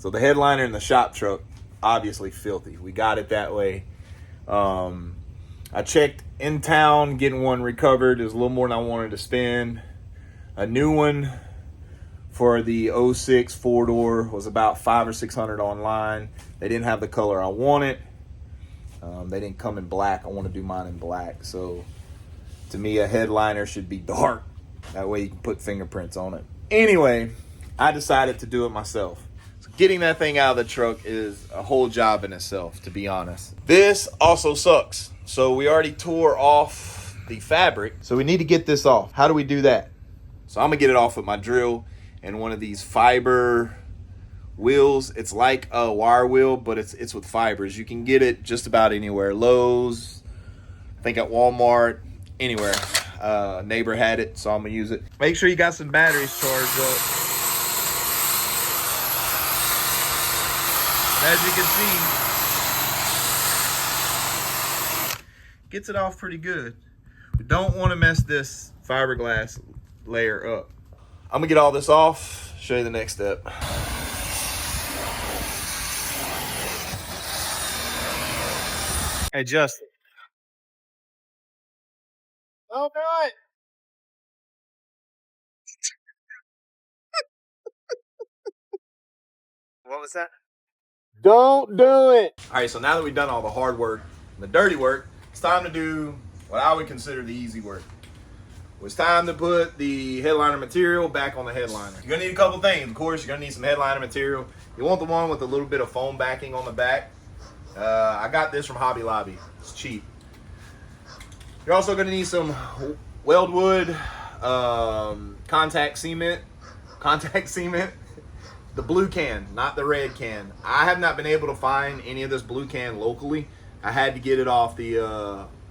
So the headliner in the shop truck, obviously filthy. We got it that way. I checked in town, getting one recovered. It was a little more than I wanted to spend. A new one for the 06 four-door was about $500 or $600 online. They didn't have the color I wanted. They didn't come in black. I want to do mine in black. So to me, a headliner should be dark. That way you can put fingerprints on it. Anyway, I decided to do it myself. So getting that thing out of the truck is a whole job in itself, to be honest. This also sucks. So we already tore off the fabric. So we need to get this off. How do we do that? So I'm gonna get it off with my drill and one of these fiber wheels. It's like a wire wheel, but it's with fibers. You can get it just about anywhere. Lowe's, I think at Walmart, anywhere. Neighbor had it, so I'm gonna use it. Make sure you got some batteries charged up. And as you can see, gets it off pretty good. We don't want to mess this fiberglass layer up. I'm gonna get all this off, show you the next step. Hey, Justin. Don't do it. What was that? Don't do it. All right, so now that we've done all the hard work, the dirty work, it's time to do what I would consider the easy work. It's time to put the headliner material back on the headliner. You're gonna need a couple things. Of course, you're gonna need some headliner material. You want the one with a little bit of foam backing on the back. I got this from Hobby Lobby. It's cheap. You're also gonna need some Weldwood contact cement. The blue can, not the red can. I have not been able to find any of this blue can locally. I had to get it off the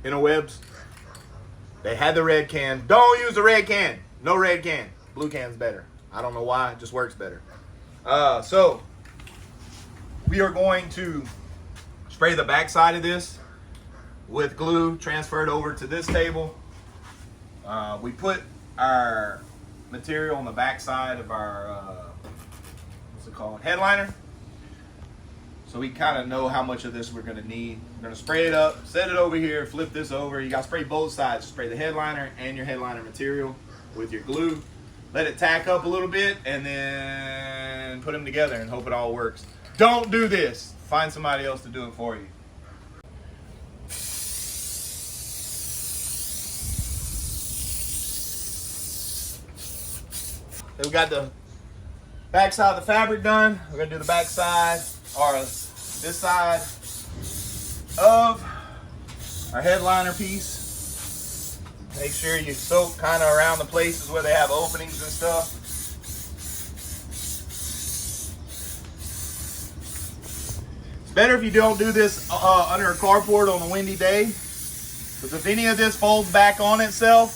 interwebs. They had the red can. Don't use the red can. No red can. Blue can's better. I don't know why. It just works better. So we are going to spray the back side of this with glue, transfer it over to this table. We put our material on the back side of our what's it called, headliner, so we kind of know how much of this we're going to need. We're going to spray it up, set it over here, flip this over. You got to spray both sides. Spray the headliner and your headliner material with your glue. Let it tack up a little bit and then put them together and hope it all works. Don't do this. Find somebody else to do it for you. So we got the back side of the fabric done. We're gonna do the back side, or this side of our headliner piece. Make sure you soak kind of around the places where they have openings and stuff. It's better if you don't do this under a carport on a windy day, because if any of this folds back on itself,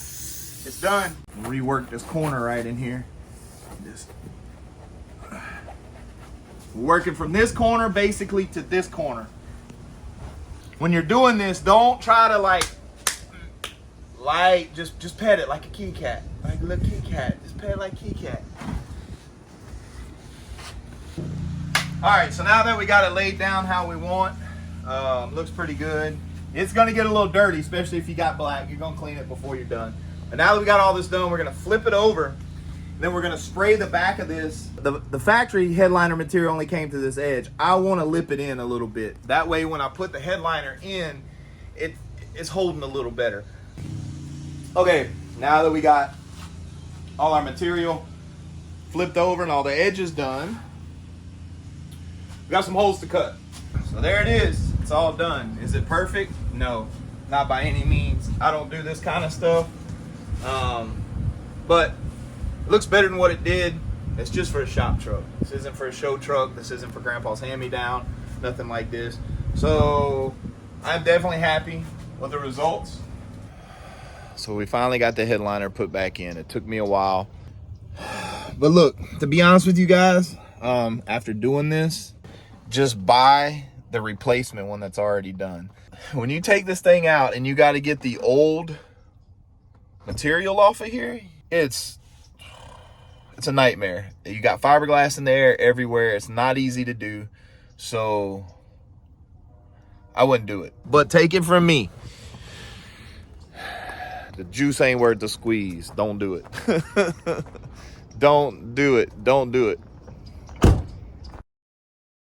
it's done. Rework this corner right in here. Just working from this corner basically to this corner. When you're doing this, don't try to like just pet it like a kitty cat, like a little kitty cat. Just pet it like a kitty cat. All right, so now that we got it laid down how we want, looks pretty good. It's gonna get a little dirty, especially if you got black. You're gonna clean it before you're done. And now that we got all this done, we're gonna flip it over. Then we're gonna spray the back of this. The factory headliner material only came to this edge. I wanna lip it in a little bit. That way when I put the headliner in, it's holding a little better. Okay, now that we got all our material flipped over and all the edges done, we got some holes to cut. So there it is, it's all done. Is it perfect? No, not by any means. I don't do this kind of stuff. But it looks better than what it did. It's just for a shop truck. This isn't for a show truck. This isn't for Grandpa's hand-me-down. Nothing like this. So I'm definitely happy with the results. So we finally got the headliner put back in. It took me a while. But look, to be honest with you guys, after doing this, just buy the replacement one that's already done. When you take this thing out and you got to get the old material off of here, it's it's a nightmare. You got fiberglass in the air everywhere. It's not easy to do. So I wouldn't do it. But take it from me, the juice ain't worth the squeeze. Don't do it. Don't do it. Don't do it.